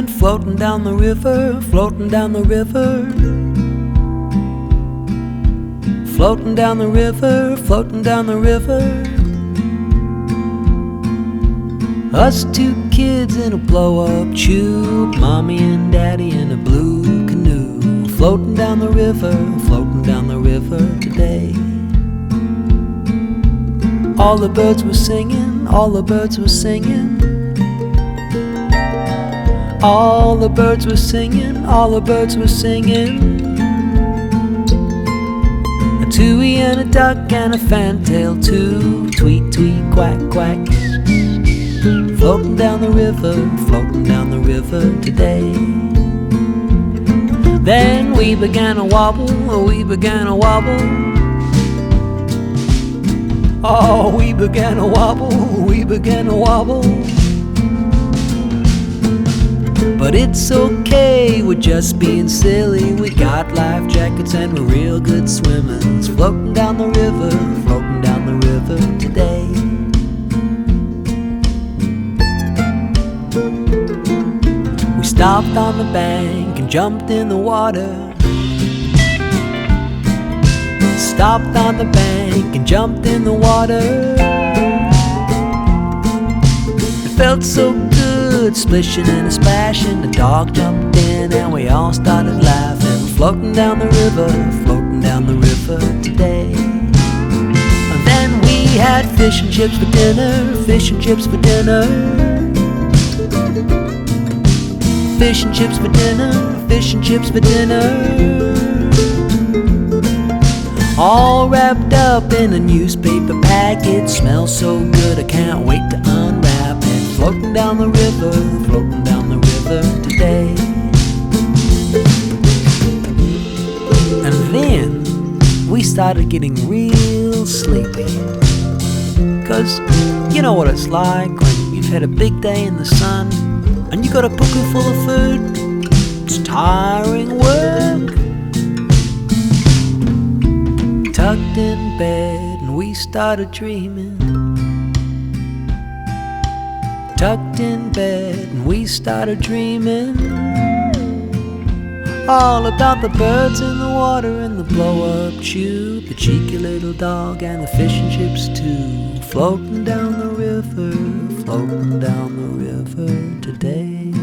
went floating down the river, floating down the river, floating down the river, floating down the river. Us two kids in a blow-up tube, mommy and daddy in a blue canoe, floating down the river, floating down the river today. All the birds were singing, all the birds were singing, all the birds were singing, all the birds were singing. A tui and a duck and a fantail too, tweet, tweet, quack, quack, floating down the river, floating down the river today. Then we began to wobble, we began to wobble. Oh, we began to wobble, we began to wobble. But it's okay, we're just being silly. We got life jackets and we're real good swimmers, floating down the river, floating down the river today. We stopped on the bank and jumped in the water. Stopped on the bank and jumped in the water. It felt so good, splishing and a splashing. The dog jumped in and we all started laughing, floating down the river, floating down the river today. And then we had fish and chips for dinner, fish and chips for dinner, fish and chips for dinner, fish and chips for dinner. All wrapped up in a newspaper package, smells so good I can't wait to unwrap it, floating down the river, floating down the river today. And then we started getting real sleepy, 'cause you know what it's like when you've had a big day in the sun and you got a pocket full of food. It's tiring work. Tucked in bed and we started dreaming. Tucked in bed and we started dreaming, all about the birds in the water and the blow-up tube, the cheeky little dog and the fish and chips too, floating down the river, floating down the river today.